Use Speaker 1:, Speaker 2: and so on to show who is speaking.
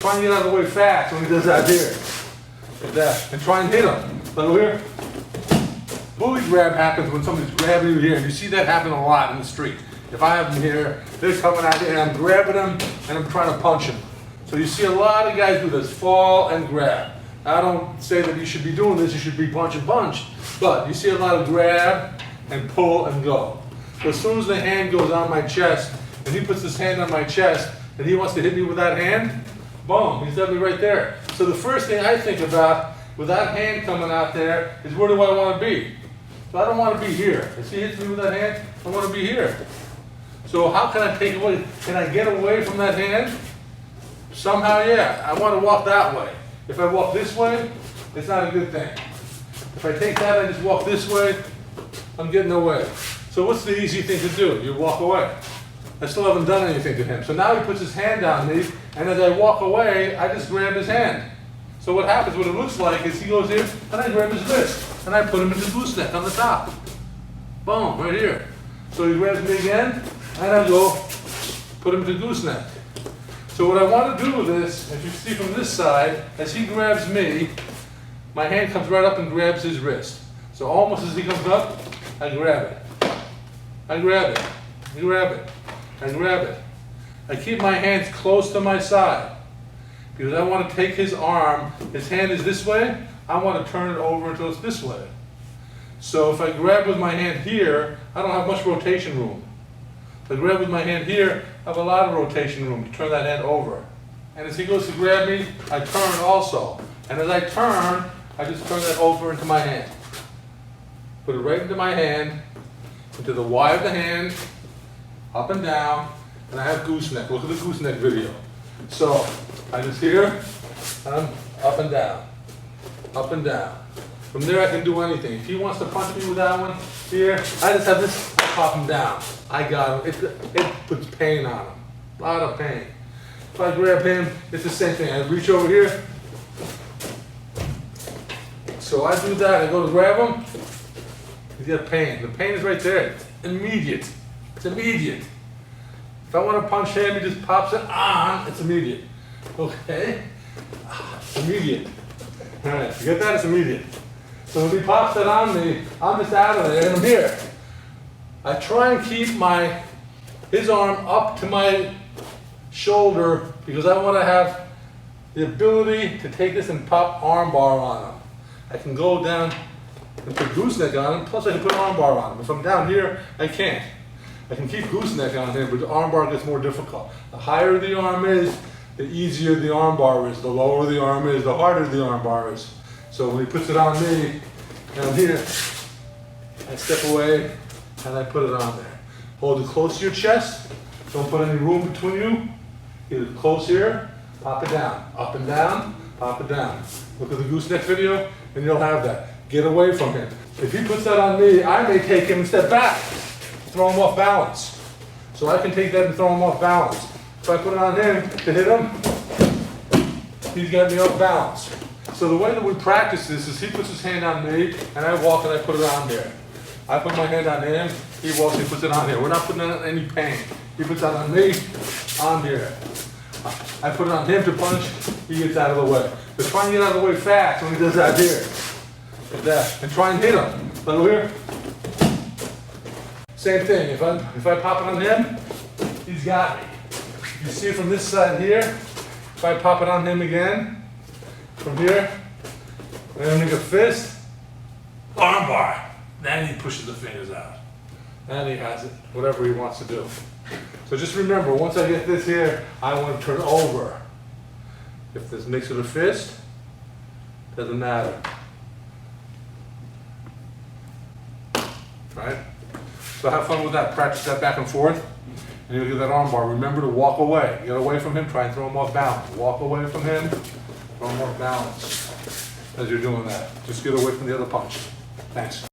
Speaker 1: try and get out of the way fast when he does that here. Like that. And try and hit him. Like here. Bully grab happens when somebody's grabbing you here, and you see that happen a lot in the street. If I have them here, they're coming out here, and I'm grabbing them, and I'm trying to punch them. So you see a lot of guys do this, fall and grab. I don't say that you should be doing this, you should be punch and punch, but you see a lot of grab and pull and go. So as soon as the hand goes on my chest, and he puts his hand on my chest, and he wants to hit me with that hand, boom, he's got me right there. So the first thing I think about with that hand coming out there is, where do I want to be? So I don't want to be here. If he hits me with that hand, I want to be here. So how can I take away? Can I get away from that hand? Somehow, yeah. I want to walk that way. If I walk this way, it's not a good thing. If I take that, I just walk this way, I'm getting away. So what's the easy thing to do? You walk away. I still haven't done anything to him. So now he puts his hand on me, and as I walk away, I just grab his hand. So what happens, what it looks like, is he goes here, and I grab his wrist, and I put him in the gooseneck on the top. Boom, right here. So he grabs me again, and I go put him to gooseneck. So what I want to do with this, as you see from this side, as he grabs me, my hand comes right up and grabs his wrist. So almost as he comes up, I grab it. I grab it. I grab it. I grab it. I keep my hands close to my side because I want to take his arm. His hand is this way. I want to turn it over until it's this way. So if I grab with my hand here, I don't have much rotation room. If I grab with my hand here, I have a lot of rotation room to turn that hand over. And as he goes to grab me, I turn also. And as I turn, I just turn that over into my hand. Put it right into my hand, into the Y of the hand, up and down, and I have gooseneck. Look at the gooseneck video. So I just here, and I'm up and down, up and down. From there I can do anything. If he wants to punch me with that one here, I just have this, I pop him down. I got him. It puts pain on him, a lot of pain. If I grab him, it's the same thing. I reach over here. So I do that, I go to grab him, he's got pain. The pain is right there, it's immediate. It's immediate. If I want to punch him, he just pops it on, it's immediate. Okay? It's immediate. All right, you get that? It's immediate. So when he pops that on me, I'm just out of there and I'm here. I try and keep his arm up to my shoulder because I want to have the ability to take this and pop arm bar on him. I can go down and put gooseneck on him, plus I can put arm bar on him. If I'm down here, I can't. I can keep gooseneck on him, but the arm bar gets more difficult. The higher the arm is, the easier the arm bar is. The lower the arm is, the harder the arm bar is. So when he puts it on me, and I'm here, I step away and I put it on there. Hold it close to your chest. Don't put any room between you. Get it close here, pop it down. Up and down, pop it down. Look at the gooseneck video and you'll have that. Get away from him. If he puts that on me, I may take him and step back, throw him off balance. So I can take that and throw him off balance. If I put it on him to hit him, he's got me off balance. So the way that we practice this is he puts his hand on me and I walk and I put it on there. I put my hand on him, he walks and puts it on here. We're not putting on any pain. He puts that on me, on here. I put it on him to punch, he gets out of the way. But try and get out of the way fast when he does that here. Like that. And try and hit him. But here, same thing. If I pop it on him, he's got me. You see it from this side here. If I pop it on him again, from here, and then make a fist, arm bar. Then he pushes the fingers out. And he has it, whatever he wants to do. So just remember, once I get this here, I want to turn over. If this makes it a fist, doesn't matter. Right? So have fun with that. Practice that back and forth. And you'll get that arm bar. Remember to walk away. Get away from him, try and throw him off balance. Walk away from him, throw him off balance as you're doing that. Just get away from the other punch. Thanks.